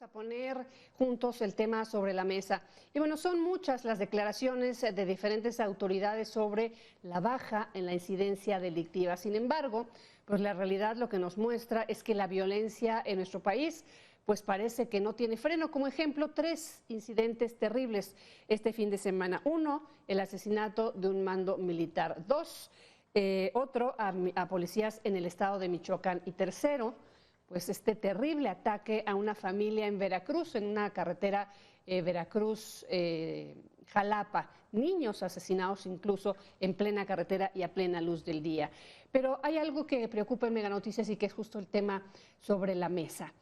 A poner juntos el tema sobre la mesa. Y bueno, son muchas las declaraciones de diferentes autoridades sobre la baja en la incidencia delictiva. Sin embargo, pues la realidad lo que nos muestra es que la violencia en nuestro país pues parece que no tiene freno. Como ejemplo, 3 incidentes terribles este fin de semana. 1, el asesinato de un mando militar. 2, otro a policías en el estado de Michoacán. Y tercero, pues este terrible ataque a una familia en Veracruz, en una carretera Veracruz-Jalapa, niños asesinados incluso en plena carretera y a plena luz del día. Pero hay algo que preocupa en Mega Noticias y que es justo el tema sobre la mesa.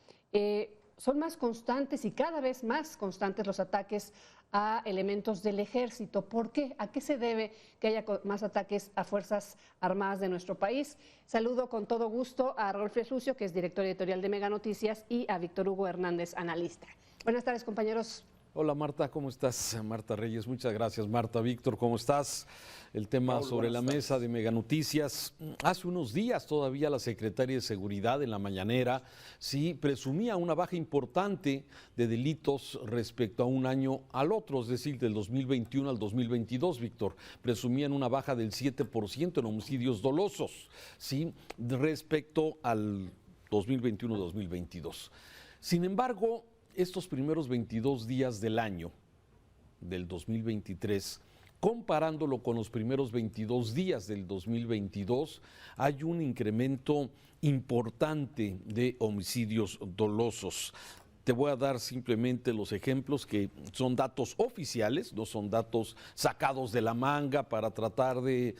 Son más constantes y cada vez más constantes los ataques a elementos del ejército. ¿Por qué? ¿A qué se debe que haya más ataques a Fuerzas Armadas de nuestro país? Saludo con todo gusto a Raúl Lucio, que es director editorial de Mega Noticias, y a Víctor Hugo Hernández, analista. Buenas tardes, compañeros. Hola Marta, ¿cómo estás? Marta Reyes, muchas gracias. Marta, Víctor, ¿cómo estás? El tema Raúl, sobre la mesa de Mega Noticias. Hace unos días todavía la secretaria de Seguridad en la mañanera sí presumía una baja importante de delitos respecto a un año al otro, es decir, del 2021 al 2022, Víctor. Presumían una baja del 7% en homicidios dolosos, sí, respecto al 2021-2022. Sin embargo, estos primeros 22 días del año, del 2023, comparándolo con los primeros 22 días del 2022, hay un incremento importante de homicidios dolosos. Te voy a dar simplemente los ejemplos que son datos oficiales, no son datos sacados de la manga para tratar de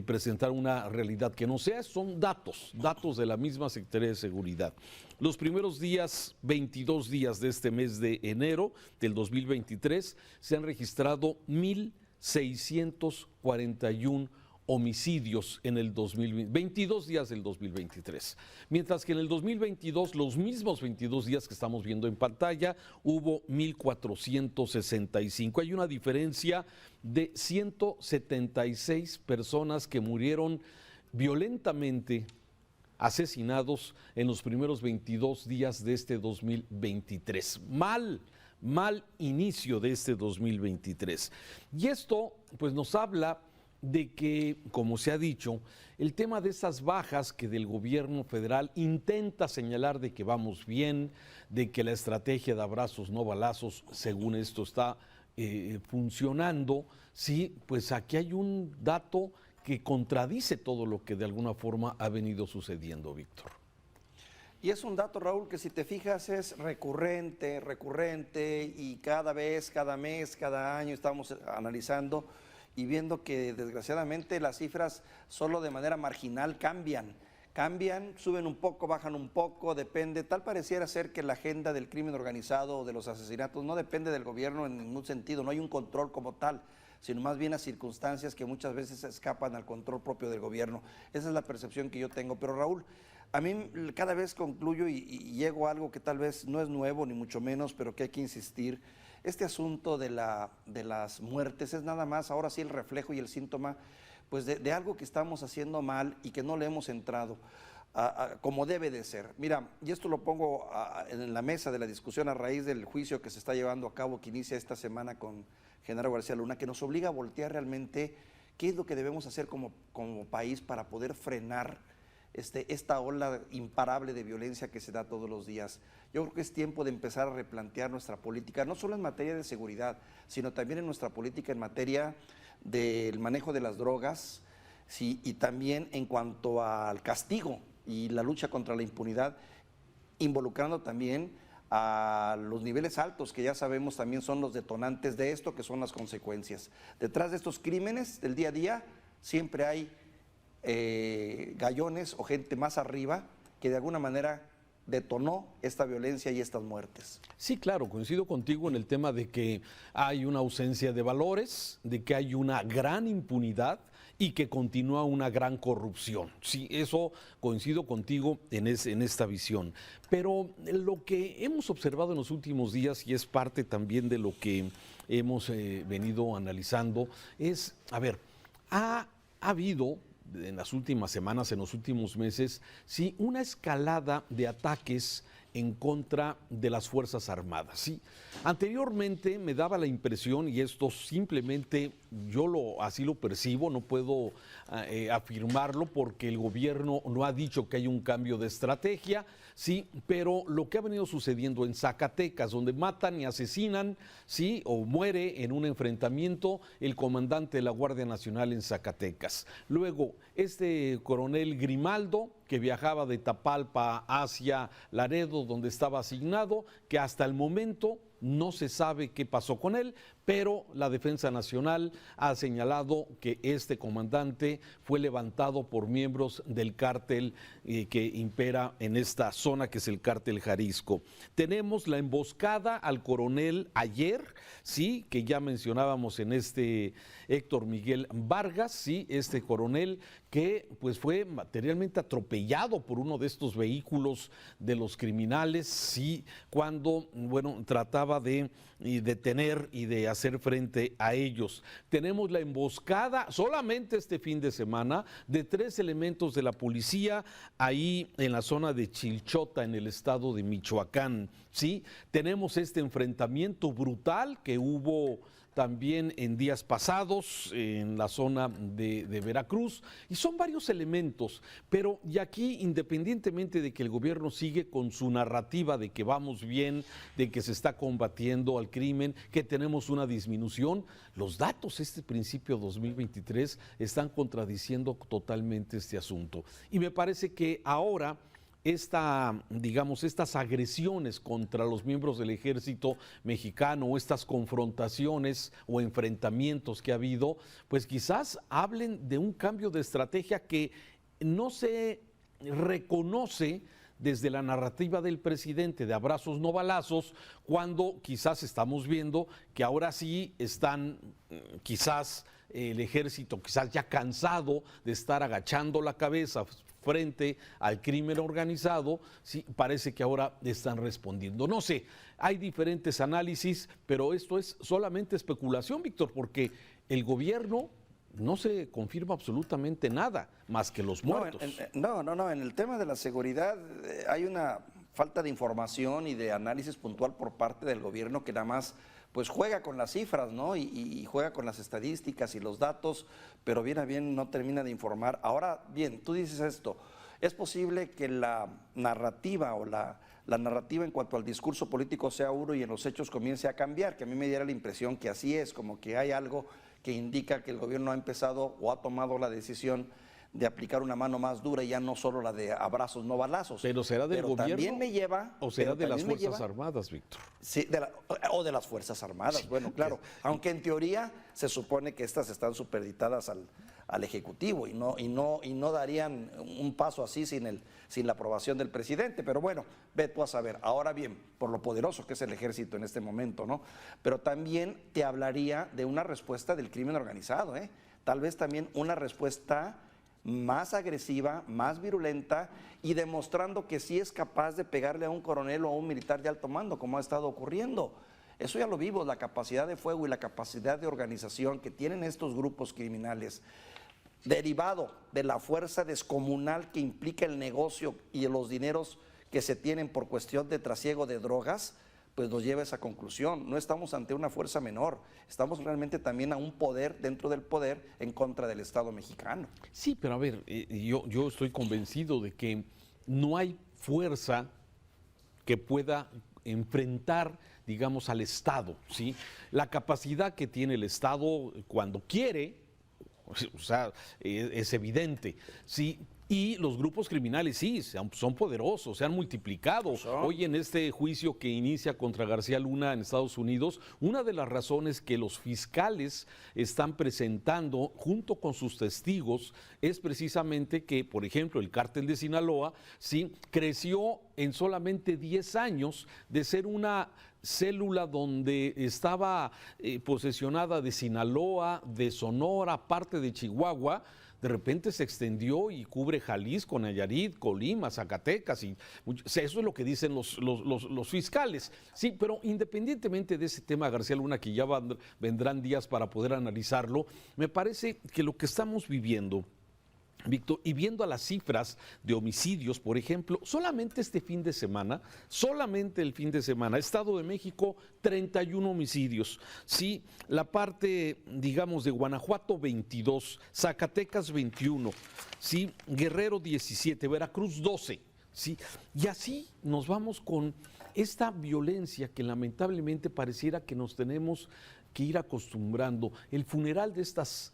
presentar una realidad que no sea, son datos de la misma Secretaría de Seguridad. Los primeros días, 22 días de este mes de enero del 2023, se han registrado 1,641 homicidios en el 22 días del 2023. Mientras que en el 2022, los mismos 22 días que estamos viendo en pantalla, hubo 1,465. Hay una diferencia de 176 personas que murieron violentamente asesinados en los primeros 22 días de este 2023. Mal inicio de este 2023. Y esto pues nos habla de que, como se ha dicho, el tema de esas bajas que del gobierno federal intenta señalar de que vamos bien, de que la estrategia de abrazos no balazos, según esto, está funcionando, sí, pues aquí hay un dato que contradice todo lo que de alguna forma ha venido sucediendo, Víctor. Y es un dato, Raúl, que si te fijas es recurrente, y cada vez, cada mes, cada año estamos analizando y viendo que desgraciadamente las cifras solo de manera marginal cambian, suben un poco, bajan un poco, depende. Tal pareciera ser que la agenda del crimen organizado o de los asesinatos no depende del gobierno en ningún sentido, no hay un control como tal, sino más bien a circunstancias que muchas veces escapan al control propio del gobierno. Esa es la percepción que yo tengo. Pero Raúl, a mí cada vez concluyo y llego a algo que tal vez no es nuevo ni mucho menos, pero que hay que insistir. Este asunto de las muertes es nada más, ahora sí, el reflejo y el síntoma pues de algo que estamos haciendo mal y que no le hemos entrado como debe de ser. Mira, y esto lo pongo en la mesa de la discusión a raíz del juicio que se está llevando a cabo, que inicia esta semana con Genaro García Luna, que nos obliga a voltear realmente qué es lo que debemos hacer como país para poder frenar esta ola imparable de violencia que se da todos los días. Yo creo que es tiempo de empezar a replantear nuestra política, no solo en materia de seguridad, sino también en nuestra política en materia del manejo de las drogas, sí, y también en cuanto al castigo y la lucha contra la impunidad, involucrando también a los niveles altos, que ya sabemos también son los detonantes de esto, que son las consecuencias. Detrás de estos crímenes del día a día siempre hay gallones o gente más arriba que de alguna manera detonó esta violencia y estas muertes. Sí, claro, coincido contigo en el tema de que hay una ausencia de valores, de que hay una gran impunidad y que continúa una gran corrupción. Sí, eso coincido contigo en esta visión. Pero lo que hemos observado en los últimos días, y es parte también de lo que hemos venido analizando, es, ha habido en las últimas semanas, en los últimos meses, sí, una escalada de ataques en contra de las Fuerzas Armadas. ¿Sí? Anteriormente me daba la impresión, y esto simplemente así lo percibo, no puedo afirmarlo porque el gobierno no ha dicho que hay un cambio de estrategia, sí, pero lo que ha venido sucediendo en Zacatecas, donde matan y asesinan, sí, o muere en un enfrentamiento el comandante de la Guardia Nacional en Zacatecas. Luego, este coronel Grimaldo, que viajaba de Tapalpa hacia Laredo, donde estaba asignado, que hasta el momento no se sabe qué pasó con él, pero la Defensa Nacional ha señalado que este comandante fue levantado por miembros del cártel que impera en esta zona, que es el cártel Jalisco. Tenemos la emboscada al coronel ayer, sí, que ya mencionábamos en este Héctor Miguel Vargas, sí, este coronel que pues fue materialmente atropellado por uno de estos vehículos de los criminales, sí, cuando, bueno, trataba de detener y de hacer frente a ellos. Tenemos la emboscada solamente este fin de semana de 3 elementos de la policía ahí en la zona de Chilchota, en el estado de Michoacán, ¿sí? Tenemos este enfrentamiento brutal que hubo también en días pasados en la zona de Veracruz, y son varios elementos, pero y aquí, independientemente de que el gobierno sigue con su narrativa de que vamos bien, de que se está combatiendo al crimen, que tenemos una disminución, los datos este principio 2023 están contradiciendo totalmente este asunto, y me parece que ahora estas agresiones contra los miembros del ejército mexicano, o estas confrontaciones o enfrentamientos que ha habido, pues quizás hablen de un cambio de estrategia que no se reconoce desde la narrativa del presidente de abrazos no balazos, cuando quizás estamos viendo que ahora sí están quizás el ejército quizás ya cansado de estar agachando la cabeza frente al crimen organizado, sí, parece que ahora están respondiendo. No sé, hay diferentes análisis, pero esto es solamente especulación, Víctor, porque el gobierno no se confirma absolutamente nada más que los muertos. No, en el tema de la seguridad hay una falta de información y de análisis puntual por parte del gobierno que nada más pues juega con las cifras, ¿no? Y juega con las estadísticas y los datos, pero bien a bien no termina de informar. Ahora, bien, tú dices esto, es posible que la narrativa o la narrativa en cuanto al discurso político sea uno y en los hechos comience a cambiar, que a mí me diera la impresión que así es, como que hay algo que indica que el gobierno ha empezado o ha tomado la decisión de aplicar una mano más dura y ya no solo la de abrazos no balazos. Pero será del gobierno también me lleva, o será de las Fuerzas Armadas, Víctor. Sí, o de las Fuerzas Armadas, sí. Bueno, claro, aunque en teoría se supone que estas están supeditadas al Ejecutivo y no darían un paso así sin la aprobación del presidente, pero bueno, ve tú a saber. Ahora bien, por lo poderoso que es el ejército en este momento, ¿no? Pero también te hablaría de una respuesta del crimen organizado, ¿eh? Tal vez también una respuesta más agresiva, más virulenta y demostrando que sí es capaz de pegarle a un coronel o a un militar de alto mando, como ha estado ocurriendo. Eso ya lo vimos, la capacidad de fuego y la capacidad de organización que tienen estos grupos criminales, derivado de la fuerza descomunal que implica el negocio y los dineros que se tienen por cuestión de trasiego de drogas, pues nos lleva a esa conclusión. No estamos ante una fuerza menor, estamos realmente también a un poder dentro del poder en contra del Estado mexicano. Sí, pero a ver, yo estoy convencido de que no hay fuerza que pueda enfrentar, digamos, al Estado, ¿sí? La capacidad que tiene el Estado cuando quiere, o sea, es evidente, ¿sí? Y los grupos criminales sí, son poderosos, se han multiplicado. Hoy en este juicio que inicia contra García Luna en Estados Unidos, una de las razones que los fiscales están presentando junto con sus testigos es precisamente que, por ejemplo, el cártel de Sinaloa, sí, creció en solamente 10 años de ser una célula donde estaba posesionada de Sinaloa, de Sonora, parte de Chihuahua. De repente se extendió y cubre Jalisco, Nayarit, Colima, Zacatecas, o sea, eso es lo que dicen los fiscales. Sí, pero independientemente de ese tema, García Luna, que ya vendrán días para poder analizarlo, me parece que lo que estamos viviendo Víctor, y viendo a las cifras de homicidios, por ejemplo, solamente este fin de semana, solamente el fin de semana, Estado de México, 31 homicidios. Sí, la parte, digamos, de Guanajuato, 22, Zacatecas, 21, sí, Guerrero, 17, Veracruz, 12. Sí, y así nos vamos con esta violencia que lamentablemente pareciera que nos tenemos que ir acostumbrando. El funeral de estas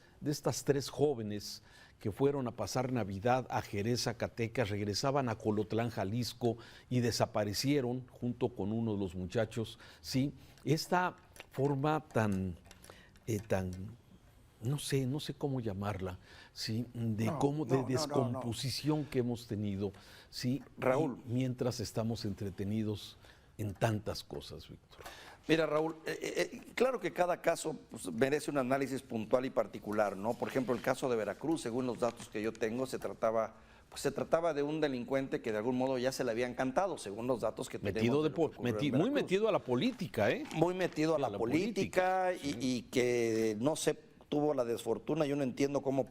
3 jóvenes que fueron a pasar Navidad a Jerez, Zacatecas, regresaban a Colotlán, Jalisco, y desaparecieron junto con uno de los muchachos. Sí, esta forma tan no sé cómo llamarla, sí, de descomposición que hemos tenido, sí, Raúl, mientras estamos entretenidos en tantas cosas, Víctor. Mira, Raúl, claro que cada caso pues, merece un análisis puntual y particular, ¿no? Por ejemplo, el caso de Veracruz, según los datos que yo tengo, se trataba de un delincuente que de algún modo ya se le había encantado, según los datos que tenemos. Muy metido a la política, ¿eh? Muy metido a la política y que no sé, tuvo la desfortuna. Yo no entiendo cómo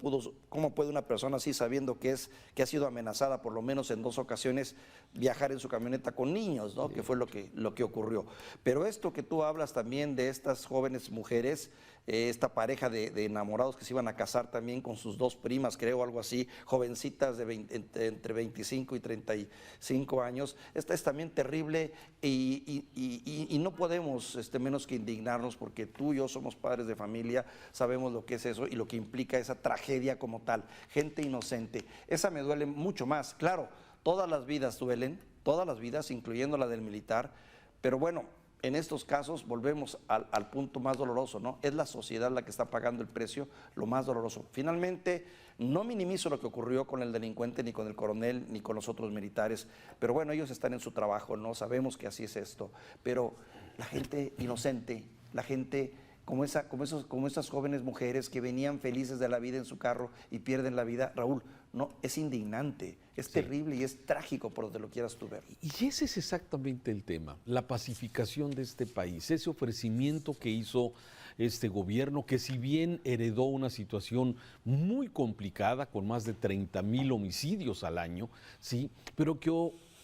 puede una persona así, sabiendo que ha sido amenazada por lo menos en 2 ocasiones, viajar en su camioneta con niños, ¿no? Sí. Que fue lo que ocurrió. Pero esto que tú hablas también de estas jóvenes mujeres, esta pareja de enamorados que se iban a casar también con sus 2 primas, creo, algo así, jovencitas de entre 25 y 35 años, esta es también terrible y no podemos menos que indignarnos, porque tú y yo somos padres de familia, sabemos lo que es eso y lo que implica esa tragedia como tal, gente inocente. Esa me duele mucho más. Claro, todas las vidas duelen, todas las vidas, incluyendo la del militar, pero bueno, en estos casos volvemos al punto más doloroso, ¿no? Es la sociedad la que está pagando el precio, lo más doloroso. Finalmente, no minimizo lo que ocurrió con el delincuente, ni con el coronel, ni con los otros militares, pero bueno, ellos están en su trabajo, ¿no? Sabemos que así es esto, pero la gente inocente, la gente como esas jóvenes mujeres que venían felices de la vida en su carro y pierden la vida, Raúl, no, es indignante, es terrible y es trágico por donde lo quieras tú ver. Y ese es exactamente el tema, la pacificación de este país, ese ofrecimiento que hizo este gobierno, que si bien heredó una situación muy complicada, con más de 30,000 homicidios al año, sí, pero que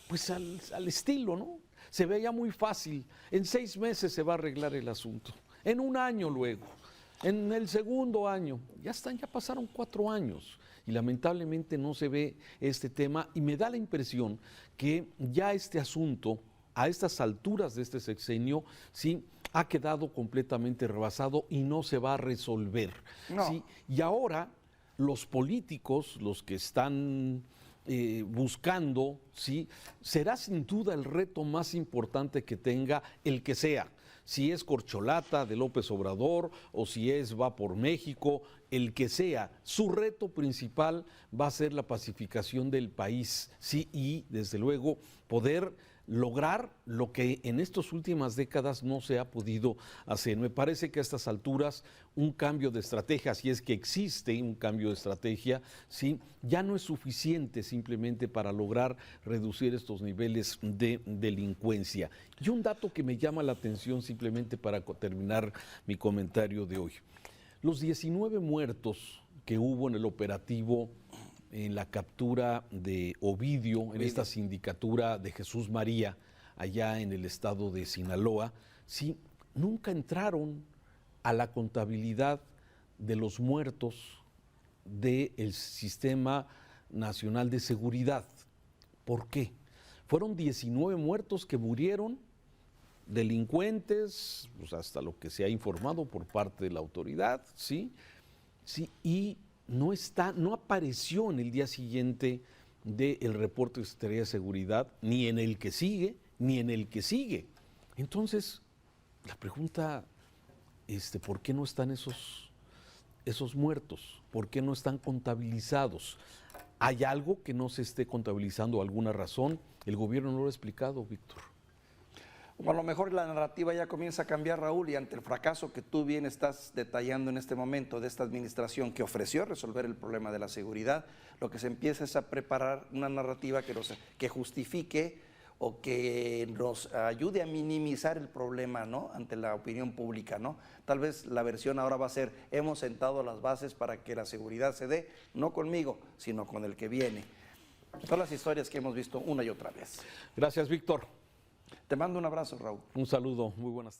pues al estilo, ¿no? Se veía muy fácil, en 6 meses se va a arreglar el asunto. En 1 año luego, en el segundo año, ya pasaron 4 años y lamentablemente no se ve este tema, y me da la impresión que ya este asunto, a estas alturas de este sexenio, sí, ha quedado completamente rebasado y no se va a resolver. No. ¿Sí? Y ahora los políticos, los que están buscando, ¿sí? Será sin duda el reto más importante que tenga el que sea. Si es corcholata de López Obrador o si va por México, el que sea, su reto principal va a ser la pacificación del país, sí, y desde luego poder lograr lo que en estas últimas décadas no se ha podido hacer. Me parece que a estas alturas un cambio de estrategia, si es que existe un cambio de estrategia, ¿sí? Ya no es suficiente simplemente para lograr reducir estos niveles de delincuencia. Y un dato que me llama la atención simplemente para terminar mi comentario de hoy. Los 19 muertos que hubo en el operativo, en la captura de Ovidio, en esta sindicatura de Jesús María, allá en el estado de Sinaloa, sí, nunca entraron a la contabilidad de los muertos del Sistema Nacional de Seguridad. ¿Por qué? Fueron 19 muertos que murieron, delincuentes, pues hasta lo que se ha informado por parte de la autoridad, ¿sí? Sí, y no apareció en el día siguiente del reporte de Secretaría de Seguridad, ni en el que sigue, ni en el que sigue. Entonces, la pregunta, ¿por qué no están esos muertos? ¿Por qué no están contabilizados? ¿Hay algo que no se esté contabilizando, alguna razón? El gobierno no lo ha explicado, Víctor. O a lo mejor la narrativa ya comienza a cambiar, Raúl, y ante el fracaso que tú bien estás detallando en este momento de esta administración que ofreció resolver el problema de la seguridad, lo que se empieza es a preparar una narrativa que justifique o que nos ayude a minimizar el problema, ¿no?, ante la opinión pública, ¿no? Tal vez la versión ahora va a ser, hemos sentado las bases para que la seguridad se dé, no conmigo, sino con el que viene. Son las historias que hemos visto una y otra vez. Gracias, Víctor. Te mando un abrazo, Raúl. Un saludo, muy buenas tardes.